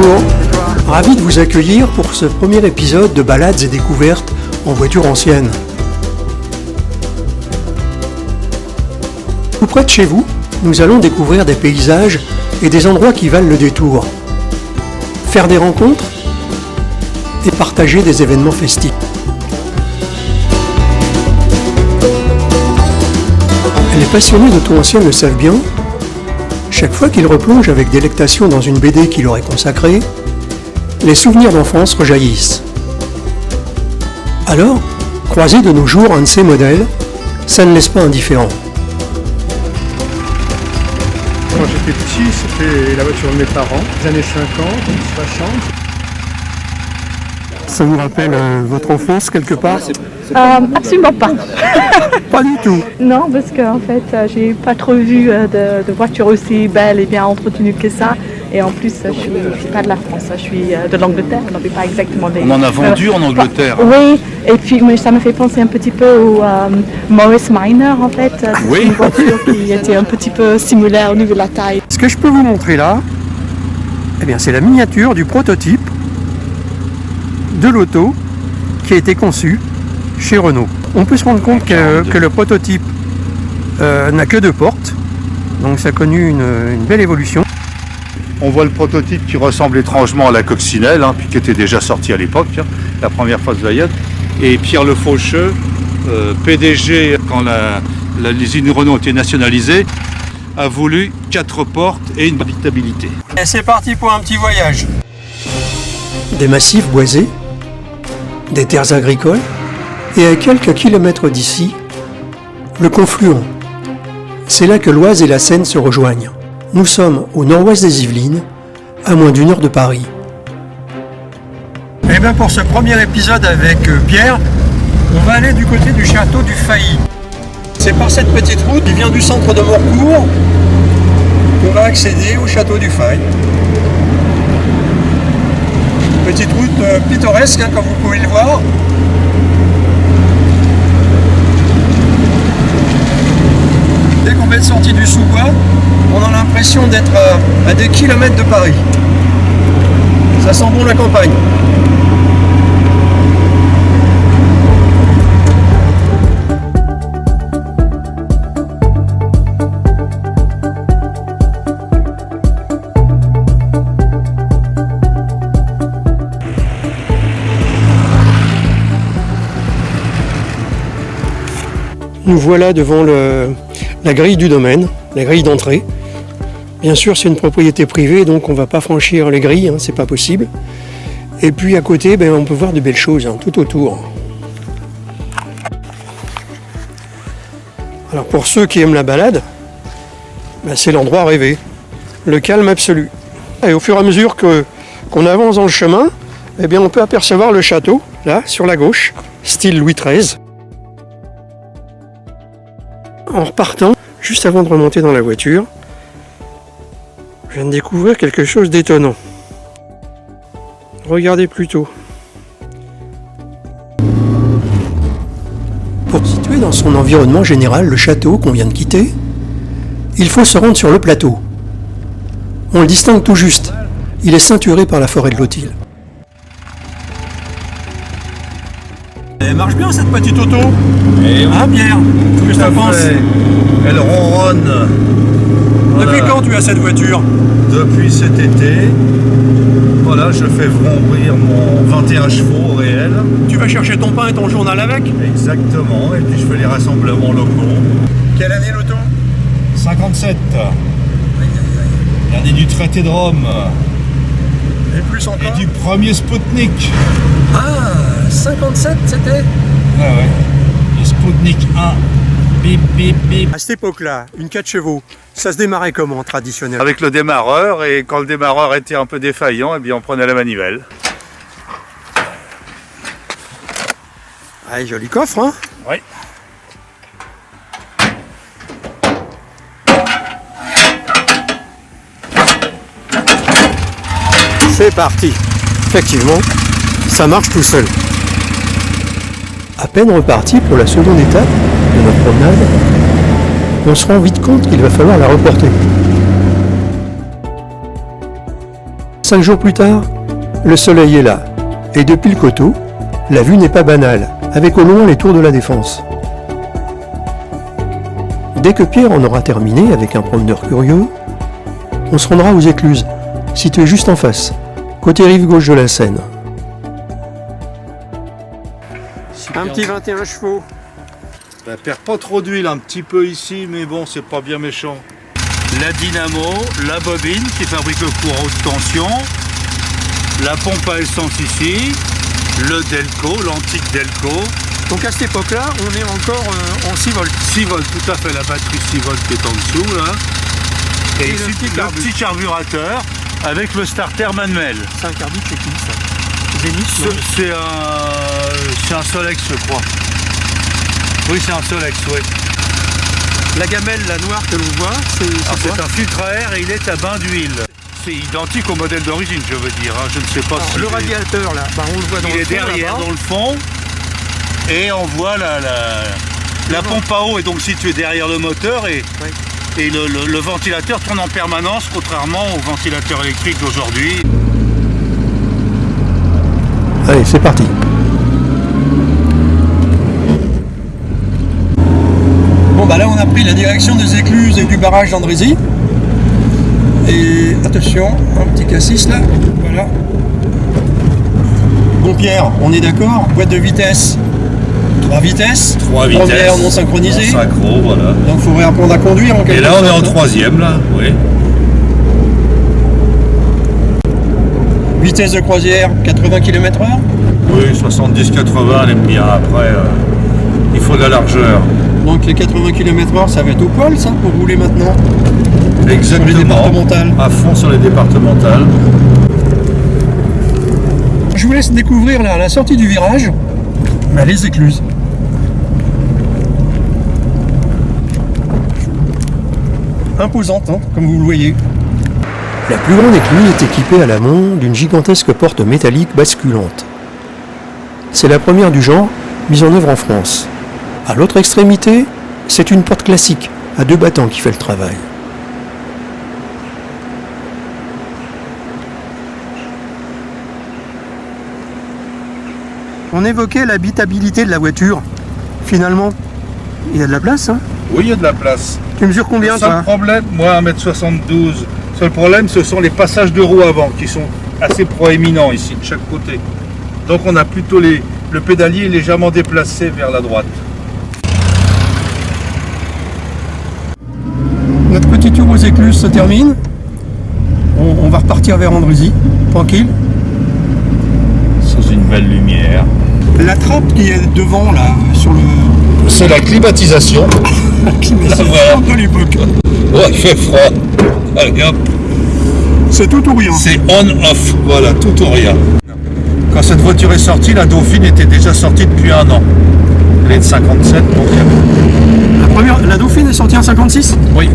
Bonjour, ravi de vous accueillir pour ce premier épisode de balades et découvertes en voiture ancienne. Tout près de chez vous, nous allons découvrir des paysages et des endroits qui valent le détour. Faire des rencontres et partager des événements festifs. Les passionnés d'auto ancienne le savent bien, chaque fois qu'ils replongent avec délectation dans une BD qui leur est consacrée, les souvenirs d'enfance rejaillissent. Alors, croiser de nos jours un de ces modèles, ça ne laisse pas indifférent. Quand j'étais petit, c'était la voiture de mes parents, les années 50, 60. Ça vous rappelle votre enfance quelque part? Absolument pas. Pas du tout. Non, parce qu'en fait, j'ai pas trop vu de voitures aussi belles et bien entretenues que ça. Et en plus, je suis pas de la France, je suis de l'Angleterre. On n'avait pas exactement des... On en a vendu en Angleterre. Oui, et puis mais ça me fait penser un petit peu au Morris Minor en fait. Oui. Une voiture qui était un petit peu similaire au niveau de la taille. Ce que je peux vous montrer là, eh bien, c'est la miniature du prototype de l'auto qui a été conçu chez Renault. On peut se rendre compte que le prototype n'a que 2 portes, donc ça a connu une belle évolution. On voit le prototype qui ressemble étrangement à la coccinelle, puis qui était déjà sorti à l'époque, la première Volkswagen. Et Pierre Le Faucheux, PDG quand l'usine Renault a été nationalisée, a voulu 4 portes et une habitabilité. Et c'est parti pour un petit voyage. Des massifs boisés, des terres agricoles, et à quelques kilomètres d'ici, le confluent. C'est là que l'Oise et la Seine se rejoignent. Nous sommes au nord-ouest des Yvelines, à moins d'1 heure de Paris. Et bien pour ce premier épisode avec Pierre, on va aller du côté du château du Failly. C'est par cette petite route qui vient du centre de Morcourt qu'on va accéder au château du Failly. Petite route pittoresque, comme vous pouvez le voir. Dès qu'on va être sorti du sous-bois, on a l'impression d'être à des kilomètres de Paris. Ça sent bon la campagne. Nous voilà devant la grille du domaine, la grille d'entrée. Bien sûr, c'est une propriété privée, donc on ne va pas franchir les grilles, c'est pas possible. Et puis à côté, on peut voir de belles choses tout autour. Alors pour ceux qui aiment la balade, c'est l'endroit rêvé, le calme absolu. Et au fur et à mesure qu'on avance dans le chemin, on peut apercevoir le château, là, sur la gauche, style Louis XIII. En repartant, juste avant de remonter dans la voiture, je viens de découvrir quelque chose d'étonnant. Regardez plutôt. Pour se situer dans son environnement général, le château qu'on vient de quitter, il faut se rendre sur le plateau. On le distingue tout juste. Il est ceinturé par la forêt de l'Otille. Elle marche bien cette petite auto. Pierre, qu'est-ce que tu en penses? Elle ronronne. Depuis quand tu as cette voiture? Depuis cet été. Voilà, je fais vrombrir mon 21 chevaux réel. Tu vas chercher ton pain et ton journal avec? Exactement, et puis je fais les rassemblements locaux. Quelle année l'auto? 57. L'année du traité de Rome. Et plus encore? Et du premier Spoutnik. Ah, 57 c'était? Ouais. Le Spoutnik 1. Bip, bip, bip. À cette époque-là, une 4 chevaux, ça se démarrait comment traditionnellement? Avec le démarreur, et quand le démarreur était un peu défaillant, on prenait la manivelle. Ah, joli coffre, Oui. C'est parti. Effectivement, ça marche tout seul. À peine reparti pour la seconde étape de notre promenade, on se rend vite compte qu'il va falloir la reporter. 5 jours plus tard, le soleil est là. Et depuis le coteau, la vue n'est pas banale, avec au loin les tours de la Défense. Dès que Pierre en aura terminé avec un promeneur curieux, on se rendra aux Écluses, situées juste en face, côté rive gauche de la Seine. Un petit 21 chevaux. Ça perd pas trop d'huile, un petit peu ici, mais bon, c'est pas bien méchant. La dynamo, la bobine qui fabrique le courant haute tension, la pompe à essence ici, le Delco, l'antique Delco. Donc à cette époque-là, on est encore en 6 volts. 6 volts, tout à fait, la batterie 6 volts qui est en dessous là. Et ici, le petit carburateur avec le starter manuel. C'est un carbu, c'est qui ça? Zénith? C'est un Solex, je crois. Oui, c'est un Solex, oui. La gamelle, la noire que l'on voit, c'est un filtre à air et il est à bain d'huile. C'est identique au modèle d'origine, je veux dire. Hein. Je ne sais pas si... Le radiateur, là, on le voit dans le fond. Il est derrière, dans le fond. Et on voit la pompe à eau est donc située derrière le moteur et le ventilateur tourne en permanence, contrairement au ventilateur électrique d'aujourd'hui. Allez, c'est parti. Bon, bah là, on a pris la direction des Écluses et du barrage d'Andrézy. Et attention, un petit cassis là, voilà. Bon Pierre, on est d'accord, boîte de vitesse, 3 vitesses, première non synchronisée. Synchro, voilà. Donc il faut réapprendre à conduire en quelque sorte. Et là on est en troisième là, oui. Vitesse de croisière, 80 km/h. Oui, 70-80, elle aime bien. Après, il faut de la largeur. Donc les 80 km/h, ça va être au poil ça, pour rouler maintenant? Exactement. Sur les départementales. À fond sur les départementales. Je vous laisse découvrir là, à la sortie du virage, les Écluses. Imposante, hein, comme vous le voyez. La plus grande écluse est équipée à l'amont d'une gigantesque porte métallique basculante. C'est la première du genre mise en œuvre en France. À l'autre extrémité, c'est une porte classique à 2 battants qui fait le travail. On évoquait l'habitabilité de la voiture. Finalement, il y a de la place, hein? Oui, il y a de la place. Tu mesures combien, le seul problème, moi 1m72, le seul problème, ce sont les passages de roues avant qui sont assez proéminents ici, de chaque côté. Donc on a plutôt le pédalier légèrement déplacé vers la droite. Notre petit tour aux Écluses se termine. On va repartir vers Andrézy, tranquille. Sous une belle lumière. La trappe qui est devant, là, sur le... C'est la climatisation. La climatisation de l'époque. Ouais, il fait froid. Allez hop. C'est tout ou rien. C'est on-off, voilà, tout ou rien. Quand cette voiture est sortie, la Dauphine était déjà sortie depuis 1 an. Elle est de 57, donc... La Dauphine est sortie en 56 ? Oui.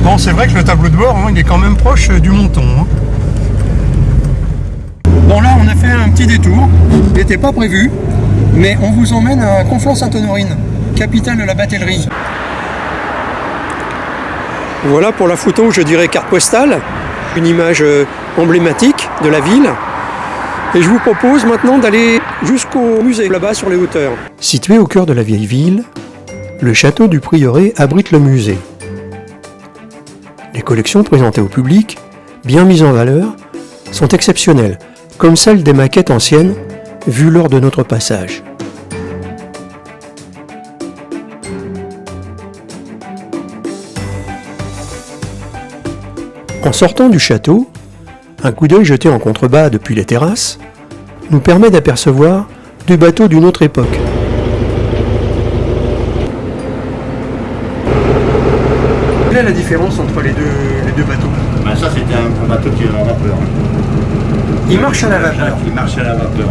Bon, c'est vrai que le tableau de bord, hein, il est quand même proche du monton. Hein. Bon, là, on a fait un petit détour. Il n'était pas prévu, mais on vous emmène à Conflans-Sainte-Honorine, capitale de la batellerie. Voilà pour la photo, je dirais carte postale, une image emblématique de la ville. Et je vous propose maintenant d'aller jusqu'au musée, là-bas sur les hauteurs. Situé au cœur de la vieille ville, le château du Prieuré abrite le musée. Les collections présentées au public, bien mises en valeur, sont exceptionnelles, comme celles des maquettes anciennes vues lors de notre passage. En sortant du château, un coup d'œil jeté en contrebas depuis les terrasses nous permet d'apercevoir 2 bateaux d'une autre époque. Quelle est la différence entre les deux bateaux? Ben ça c'était un bateau qui est à la vapeur. Il marche à la vapeur. Il marche à la vapeur.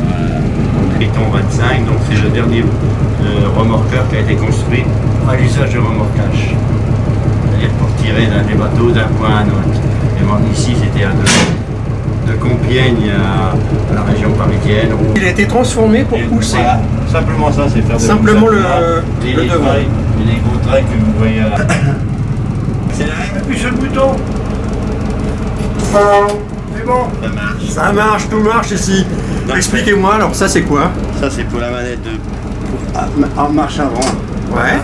Triton 25, donc c'est le dernier remorqueur qui a été construit à l'usage de remorquage. C'est-à-dire pour tirer des bateaux d'un point à un autre. Et bon, ici c'était de Compiègne à la région parisienne. Il a été transformé pour pousser. Voilà, simplement ça, c'est faire de simplement le devant. Les gros traits que vous voyez là. C'est la même plus sur le bouton. C'est bon. Ça marche. Ça marche, tout marche ici. Expliquez-moi, alors ça c'est quoi? Ça c'est pour la manette en marche avant. Ouais.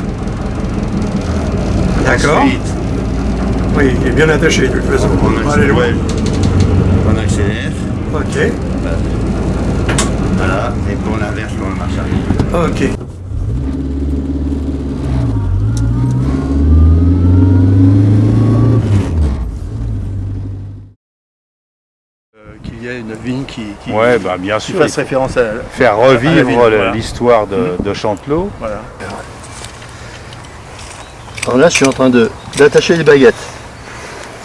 D'accord. Ensuite, Oui, il est bien attaché de toute façon. on Allez, accélère. ouais. On accélère. Ok. Voilà. Et pour l'inverse, on marche arrière. Ok. Qu'il y ait une vigne qui Ouais, bah, bien qui sûr. fasse il faut référence à faire à la revivre ville, voilà. l'histoire de Chantelot. Voilà. Alors là, je suis en train d'attacher les baguettes.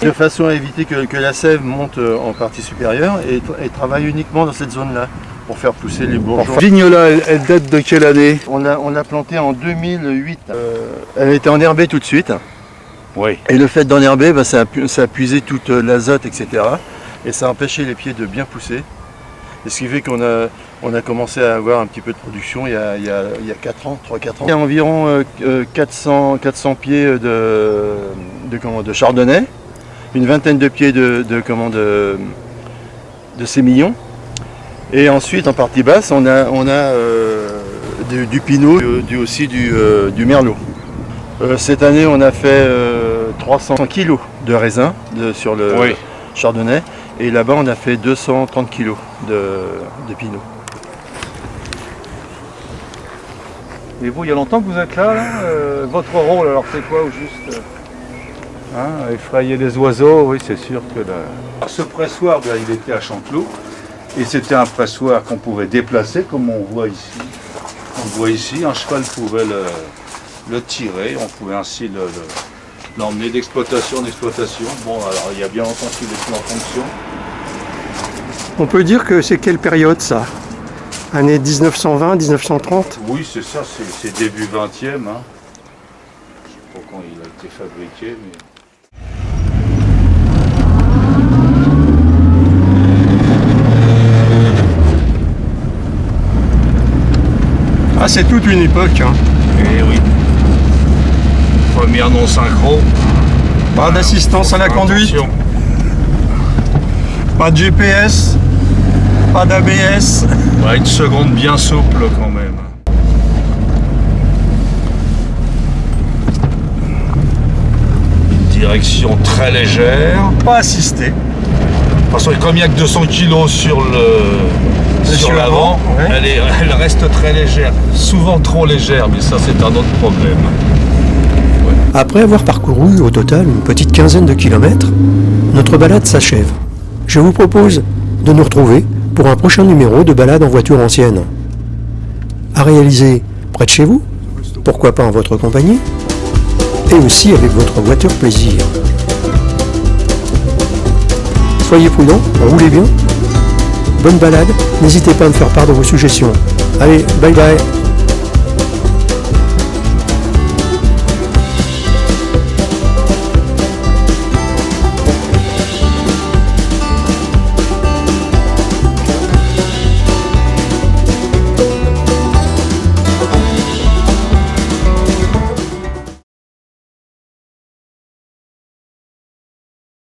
De façon à éviter que la sève monte en partie supérieure et travaille uniquement dans cette zone-là pour faire pousser les bourgeons. La vigne là, elle date de quelle année? On l'a plantée en 2008. Elle a été enherbée tout de suite. Oui. Et le fait d'enherber, bah, ça a puisé toute l'azote, etc. Et ça a empêché les pieds de bien pousser. Et ce qui fait qu'on a commencé à avoir un petit peu de production il y a 4 ans, 3-4 ans. Il y a environ 400 pieds de chardonnay, une vingtaine de pieds de sémillon. Et ensuite, en partie basse, on a du pinot, aussi du merlot. Cette année, on a fait 300 kg de raisin sur le chardonnay. Et là-bas, on a fait 230 kg de pinot. Et vous, il y a longtemps que vous êtes là, votre rôle, alors c'est quoi au juste? Effrayer les oiseaux, oui, c'est sûr que ce pressoir, il était à Chantelot. Et c'était un pressoir qu'on pouvait déplacer, comme on voit ici. On voit ici, un cheval pouvait le tirer, on pouvait ainsi l'emmener d'exploitation en exploitation. Bon, alors il y a bien longtemps qu'il est plus en fonction. On peut dire que c'est quelle période ça? Année 1920, 1930? Oui, c'est ça, c'est début 20e. Hein. Je ne sais pas quand il a été fabriqué, mais... Ah, c'est toute une époque. Hein. Eh oui. Première non synchro. Pas d'assistance à la conduite, Attention. pas de GPS, pas d'ABS. Ouais, une seconde bien souple quand même. Une direction très légère. Pas assisté. Parce que comme il n'y a que 200 kg sur Sur l'avant, l'avant, ouais. elle reste très légère. Souvent trop légère, mais ça c'est un autre problème. Après avoir parcouru au total une petite quinzaine de kilomètres, notre balade s'achève. Je vous propose de nous retrouver pour un prochain numéro de balade en voiture ancienne. À réaliser près de chez vous, pourquoi pas en votre compagnie, et aussi avec votre voiture plaisir. Soyez prudents, roulez bien. Bonne balade, n'hésitez pas à me faire part de vos suggestions. Allez, bye bye.